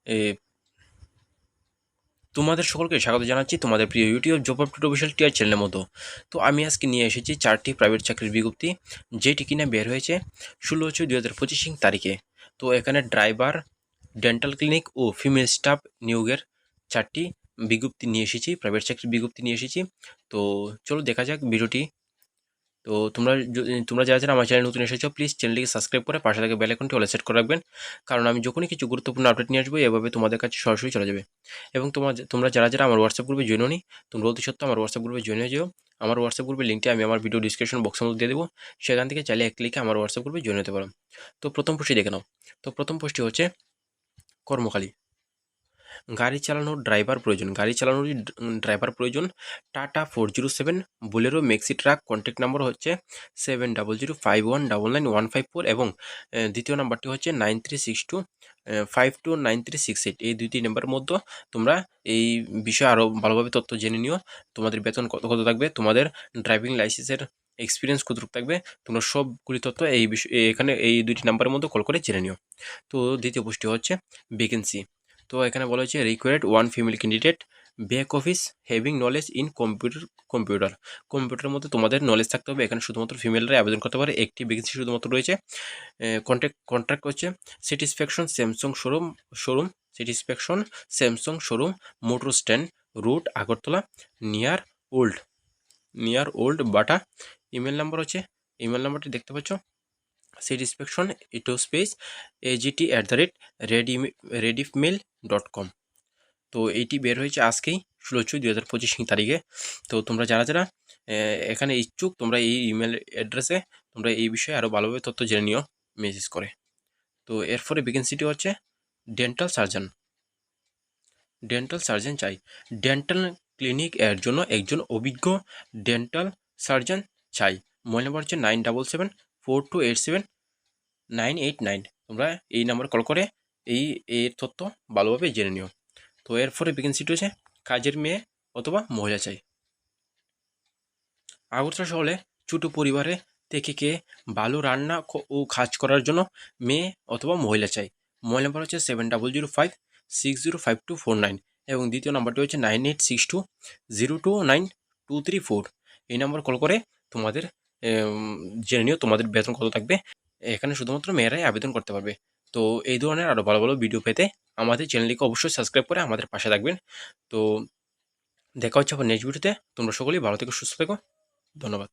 এ, তোমাদের সকলকে স্বাগত জানাচ্ছি তোমাদের প্রিয় YouTube job update official TR চ্যানেলের মতো। তো আমি আজকে নিয়ে এসেছি 4টি প্রাইভেট চাকরির বিজ্ঞপ্তি, যেটি কিনা বের হয়েছে 16/6/2025 তারিখে। তো এখানে ড্রাইভার, ডেন্টাল ক্লিনিক ও ফিমেল স্টাফ নিয়োগের 4টি বিজ্ঞপ্তি নিয়ে এসেছি, প্রাইভেট চাকরির বিজ্ঞপ্তি নিয়ে এসেছি। তো চলো দেখা যাক ভিডিওটি। তো তোমরা যারা যারা আমার চ্যানেল নতুন এসেছো, প্লিজ চ্যানেলটিকে সাবস্ক্রাইব করে পাশে থাকা বেল আইকনটি অলে সেট করে রাখবেন, কারণ আমি যখনই কিছু গুরুত্বপূর্ণ আপডেট নিয়ে আসবো এভাবে তোমাদের কাছে সরাসরি চলে যাবে। এবং তোমরা যারা যারা আমার হোয়াটসঅ্যাপ গ্রুপে জয়েন হওনি, তোমরা অতি সত্ত্বেও আমার হোয়াটসঅ্যাপ গ্রুপে জয়েন হয়ে যাও। আমার হোয়াটসঅ্যাপ গ্রুপের লিঙ্কটি আমি আমার ভিডিও ডিসক্রিপশন বক্সের মধ্যে দিয়ে দেবো, সেখান থেকে চাইলে এক ক্লিকে আমার হোয়াটসঅ্যাপ গ্রুপে জয়েন হতে পারো। তো প্রথম পোস্টটি দেখে নাও। তো প্রথম পোস্টটি হচ্ছে কর্মখালী। গাড়ি চালানোর ড্রাইভার প্রয়োজন। Tata 407 Bolero maxi truck, contact number হচ্ছে 7005199154 এবং দ্বিতীয় নাম্বারটি হচ্ছে 9362529368। এই দুইটি নাম্বারের মধ্যে তোমরা এই বিষয়ে আরও ভালোভাবে তথ্য জেনে নিও। তোমাদের বেতন কত কত থাকবে, তোমাদের ড্রাইভিং লাইসেন্সের এক্সপিরিয়েন্স কতটুকু থাকবে, তোমরা সবগুলি তথ্য এই বিষয়ে এখানে এই দুইটি নাম্বারের মধ্যে কল করে জেনে নিও। তো দ্বিতীয় পোস্টটি হচ্ছে ভ্যাকেন্সি। তো এখানে বলা হয়েছে required one female candidate, back office having knowledge in কম্পিউটারের মধ্যে তোমাদের নলেজ থাকতে হবে। এখানে শুধুমাত্র ফিমেলরাই আবেদন করতে পারে, একটি ভ্যাকেন্সি শুধুমাত্র রয়েছে। কন্ট্রাক্ট হচ্ছে satisfaction Samsung showroom motor stand route Agartala near old Bata. Email নাম্বারটি দেখতে পাচ্ছ, স্যাটিসফ্যাকশন ইটোস্পেস AGT@redifmail.com। তো এইটি বের হয়েছে আজকেই 16/6/2025 তারিখে। তো তোমরা যারা যারা এখানে ইচ্ছুক, তোমরা এই ইমেল অ্যাড্রেসে তোমরা এই বিষয়ে আরও ভালোভাবে তথ্য জেনে নিও মেসেজ করে। তো এরপরে ভ্যাকেন্সিটি হচ্ছে ডেন্টাল সার্জন চাই। ডেন্টাল ক্লিনিক এর জন্য একজন অভিজ্ঞ ডেন্টাল সার্জন চাই। মোবাইল নাম্বার হচ্ছে 9774287989। তোমরা এই নাম্বার কল করে এর তথ্য ভালোভাবে জেনে নিও। তো এরপরে ভ্যাকেন্সিটি হচ্ছে কাজের মেয়ে অথবা মহিলা চাই। আগরতলা শহরে ছোট পরিবারে থেকে কে ভালো রান্না ও কাজ করার জন্য মেয়ে অথবা মহিলা চাই। মোবাইল নাম্বার হচ্ছে 7005605249 এবং দ্বিতীয় নাম্বারটি হচ্ছে 9862029234। এই নাম্বার কল করে তোমাদের জেনে নিও তোমাদের বেতন কত থাকবে। এখানে শুধুমাত্র মেয়েরাই আবেদন করতে পারবে। তো এই ধরনের আরও ভালো ভালো ভিডিও পেতে আমাদের চ্যানেলটিকে অবশ্যই সাবস্ক্রাইব করে আমাদের পাশে থাকবেন। তো দেখা হচ্ছে আবার নেক্সট ভিডিওতে। তোমরা সকলেই ভালো থেকো, সুস্থ থেকো। ধন্যবাদ।